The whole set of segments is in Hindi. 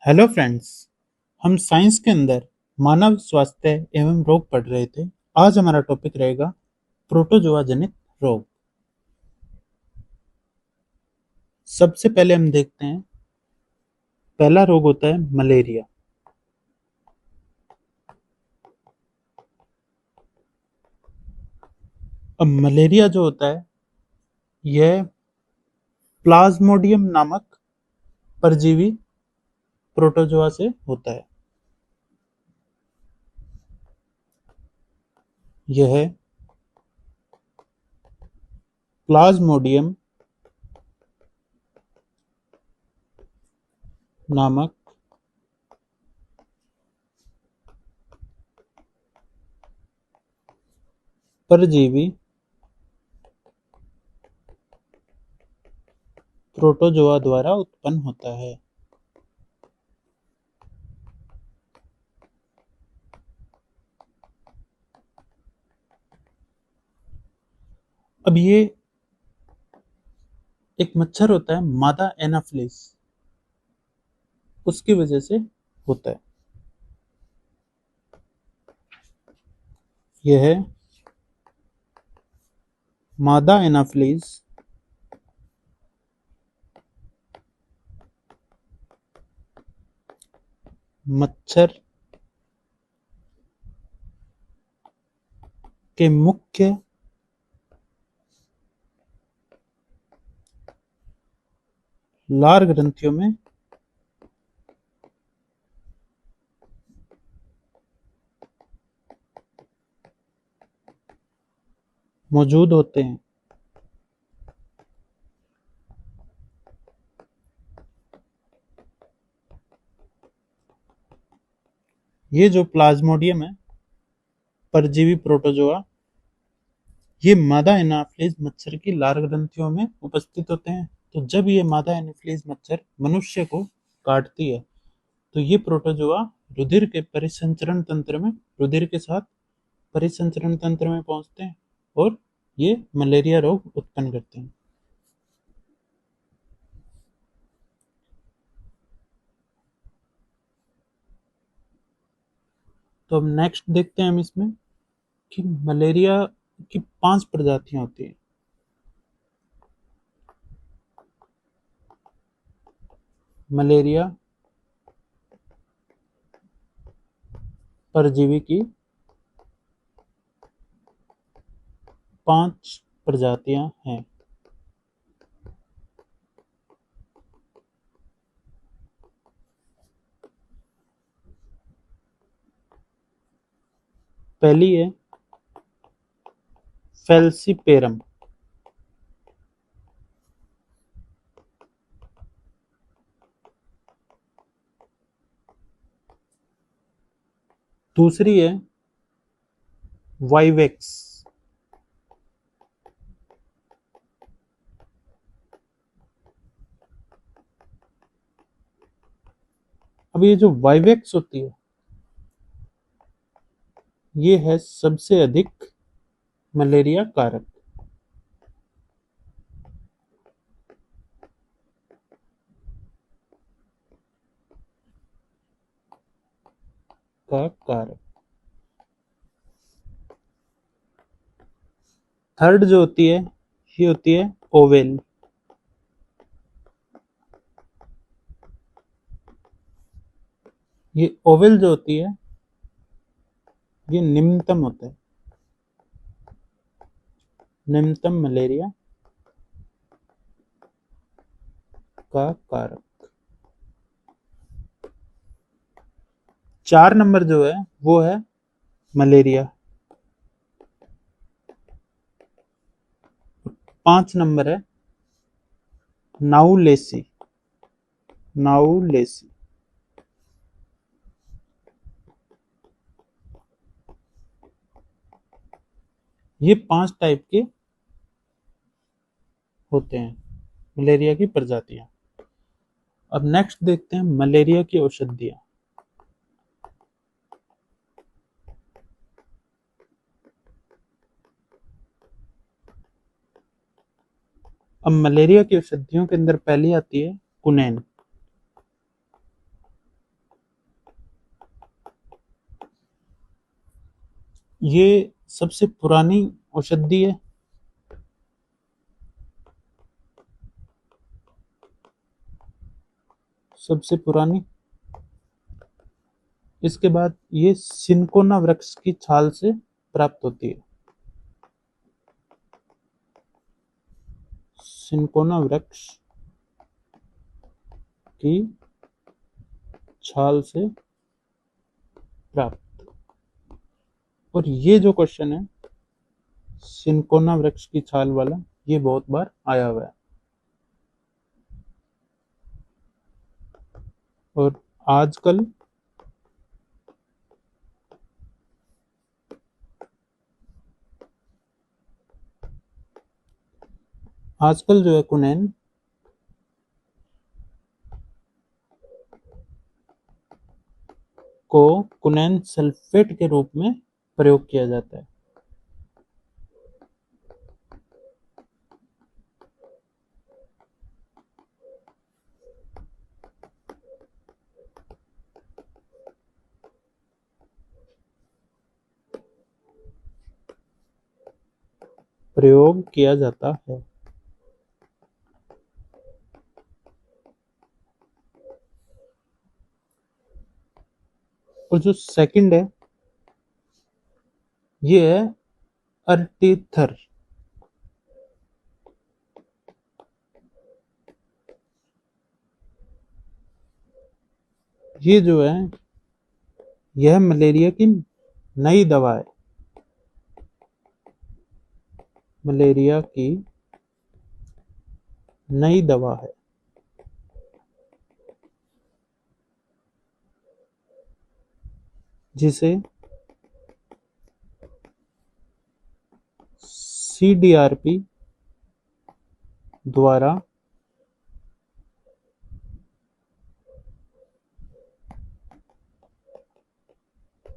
Hello friends. हम साइंस के अंदर मानव स्वास्थ्य एवं रोग पढ़ रहे थे। आज हमारा टॉपिक रहेगा प्रोटोजोआ जनित रोग। सबसे पहले हम देखते हैं, पहला रोग होता है मलेरिया। अब मलेरिया जो होता है यह प्लाज्मोडियम नामक परजीवी प्रोटोजोआ से होता है। यह प्लाज्मोडियम नामक परजीवी प्रोटोजोआ द्वारा उत्पन्न होता है। अब ये एक मच्छर होता है मादा एनाफिलिस, उसकी वजह से होता है। यह मादा एनाफिलीज मच्छर के मुख्य लार ग्रंथियों में मौजूद होते हैं। ये जो प्लाज्मोडियम है परजीवी प्रोटोजोआ, ये मादा एनाफिलीज मच्छर की लार ग्रंथियों में उपस्थित होते हैं। तो जब ये मादा एनाफिलीज मच्छर मनुष्य को काटती है तो ये प्रोटोजोआ रुधिर के परिसंचरण तंत्र में रुधिर के साथ परिसंचरण तंत्र में पहुंचते हैं और ये मलेरिया रोग उत्पन्न करते हैं। तो अब नेक्स्ट देखते हैं हम इसमें कि मलेरिया की 5 प्रजातियां होती हैं। मलेरिया परजीवी की 5 प्रजातियां हैं। पहली है फेल्सीपेरम। दूसरी है वाइवेक्स। अब ये जो वाइवेक्स होती है ये है सबसे अधिक मलेरिया कारक। का कारक। थर्ड जो होती है ये होती है ओवेल। ये ओवेल जो होती है ये निम्नतम होता है, निम्नतम मलेरिया का कारक। 4 नंबर जो है वो है मलेरिया। 5 नंबर है नाउलेसी। नाउलेसी। ये 5 टाइप के होते हैं मलेरिया की प्रजातियां। अब नेक्स्ट देखते हैं मलेरिया की औषधियां। अब मलेरिया की औषधियों के अंदर पहली आती है कुनैन। ये सबसे पुरानी औषधि है। सबसे पुरानी। इसके बाद ये सिनकोना वृक्ष की छाल से प्राप्त होती है। सिनकोना वृक्ष की छाल से प्राप्त। और ये जो क्वेश्चन है सिनकोना वृक्ष की छाल वाला, ये बहुत बार आया हुआ है। और आजकल आजकल जो है कुनैन को कुनैन सल्फेट के रूप में प्रयोग किया जाता है। प्रयोग किया जाता है। और जो सेकंड है ये है अर्टिथर। ये जो है यह मलेरिया की नई दवा है। मलेरिया की नई दवा है जिसे सीडीआरपी द्वारा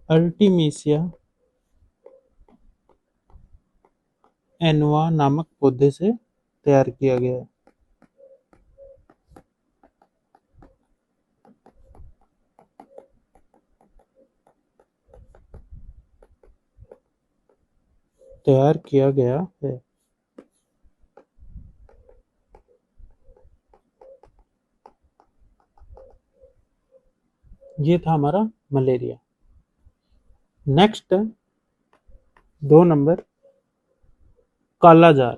अर्टिमिसिया एनवा नामक पौधे से तैयार किया गया है। तैयार किया गया है। ये था हमारा मलेरिया। नेक्स्ट है 2 नंबर कालाजार,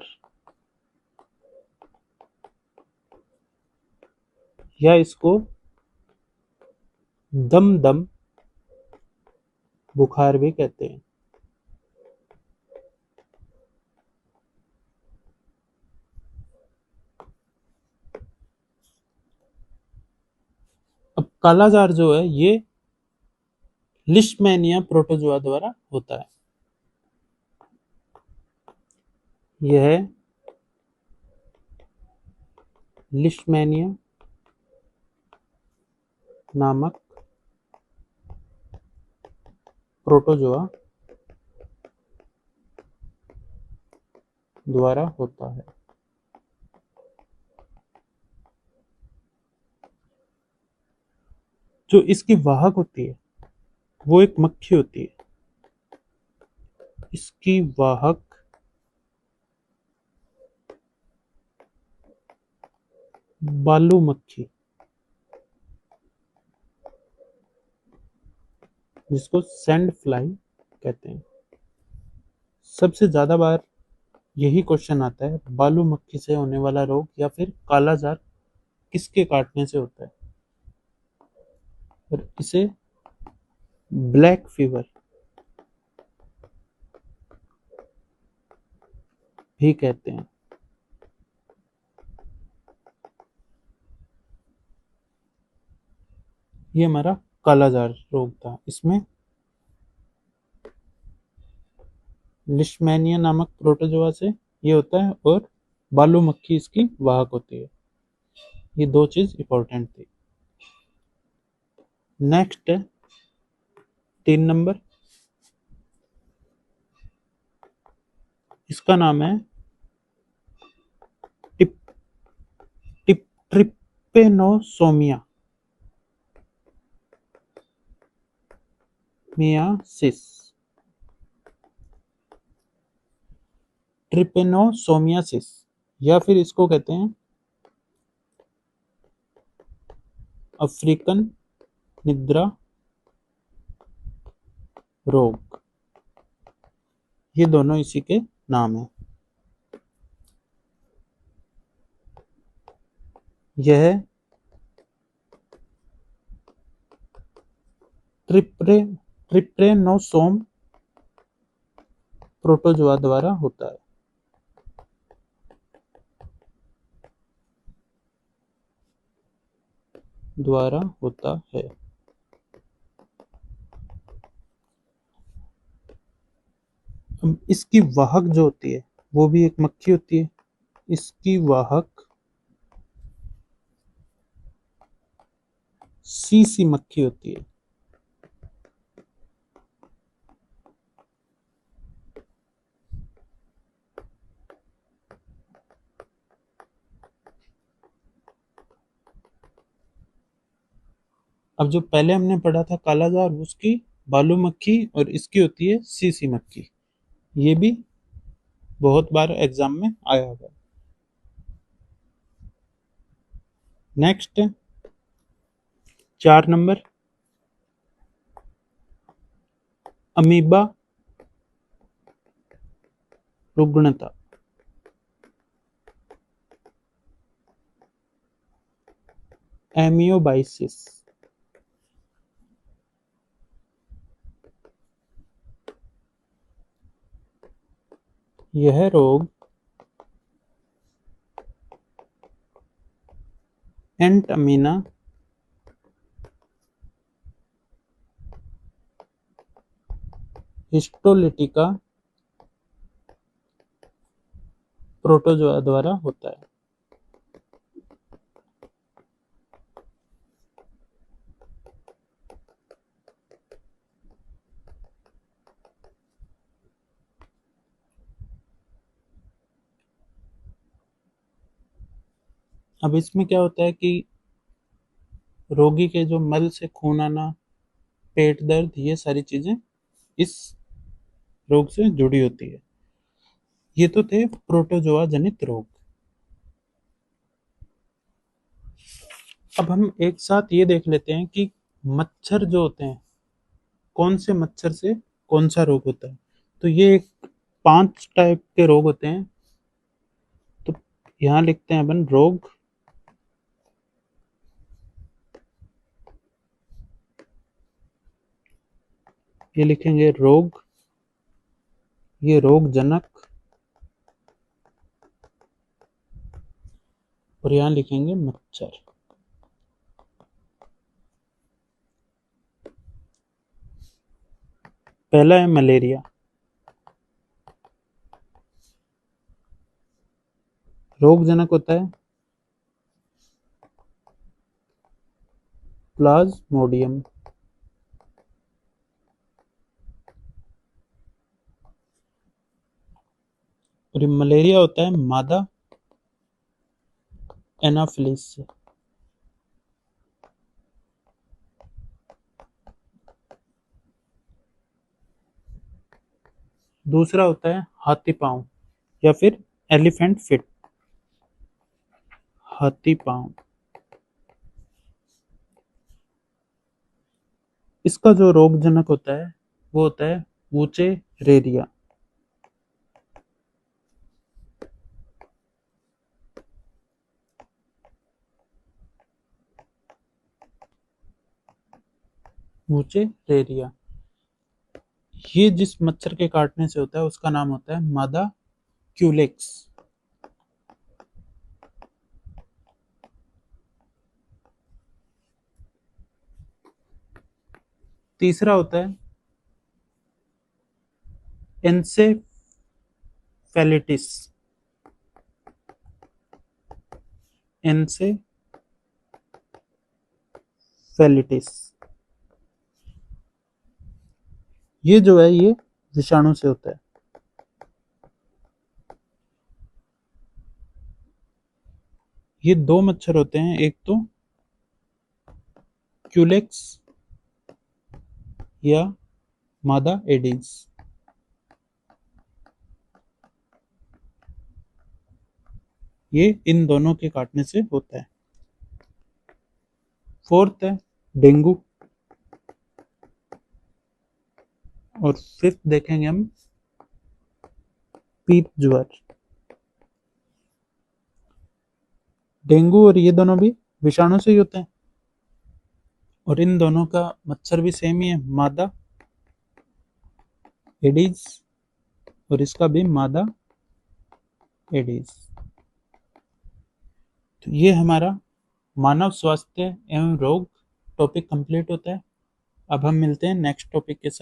या इसको दम दम बुखार भी कहते हैं। अब कालाजार जो है ये लिशमैनिया प्रोटोजोआ द्वारा होता है। यह लिशमैनिया नामक प्रोटोजोआ द्वारा होता है। जो इसकी वाहक होती है वो एक मक्खी होती है। इसकी वाहक बालू मक्खी, जिसको सैंड फ्लाई कहते हैं। सबसे ज्यादा बार यही क्वेश्चन आता है, बालू मक्खी से होने वाला रोग या फिर कालाजार किसके काटने से होता है। और इसे ब्लैक फीवर भी कहते हैं। ये हमारा कालाजार रोग था। इसमें लिशमैनिया नामक प्रोटोजोआ से ये होता है और बालू मक्खी इसकी वाहक होती है। ये 2 चीज इंपॉर्टेंट थी। नेक्स्ट है 3 नंबर, इसका नाम है टिप टिप ट्रिपेनोसोमिया मियासिस। ट्रिपेनोसोमियासिस, या फिर इसको कहते हैं अफ्रीकन निद्रा रोग। ये दोनों इसी के नाम हैं। यह ट्रिप्रेनोसोम प्रोटोजोआ द्वारा होता है। द्वारा होता है। इसकी वाहक जो होती है वो भी एक मक्खी होती है। इसकी वाहक सीसी मक्खी होती है। अब जो पहले हमने पढ़ा था कालाजार, उसकी बालू मक्खी, और इसकी होती है सीसी मक्खी। ये भी बहुत बार एग्जाम में आया हुआ है। नेक्स्ट 4 नंबर, अमीबा रुग्णता। एमियोबाइसिस। यह रोग एंटअमीना हिस्टोलिटिका प्रोटोजोआ द्वारा होता है। अब इसमें क्या होता है कि रोगी के जो मल से खून आना, पेट दर्द, ये सारी चीजें इस रोग से जुड़ी होती है। ये तो थे प्रोटोजोआ जनित रोग। अब हम एक साथ ये देख लेते हैं कि मच्छर जो होते हैं, कौन से मच्छर से कौन सा रोग होता है। तो ये एक 5 टाइप के रोग होते हैं। तो यहाँ लिखते हैं अपन रोग। ये लिखेंगे रोग, ये रोग जनक, और यहाँ लिखेंगे मच्छर। पहला है मलेरिया। रोग जनक होता है प्लाज्मोडियम। और ये मलेरिया होता है मादा एनाफिलिस से। दूसरा होता है हाथी पांव या फिर एलिफेंट फिट। हाथी पांव, इसका जो रोगजनक होता है वो होता है वूचे रेरिया। वूचे रेरिया, ये जिस मच्छर के काटने से होता है उसका नाम होता है मादा क्यूलेक्स। तीसरा होता है एनसेफेलिटिस। एनसेफेलिटिस, ये जो है ये विषाणु से होता है। ये 2 मच्छर होते हैं, एक तो क्यूलेक्स या मादा एडिस। ये इन दोनों के काटने से होता है। फोर्थ है डेंगू, और फिफ्थ देखेंगे हम पीत ज्वर। डेंगू और ये दोनों भी विषाणु से ही होते हैं, और इन दोनों का मच्छर भी सेम ही है, मादा एडीज, और इसका भी मादा एडीज। तो ये हमारा मानव स्वास्थ्य एवं रोग टॉपिक कंप्लीट होता है। अब हम मिलते हैं नेक्स्ट टॉपिक के साथ।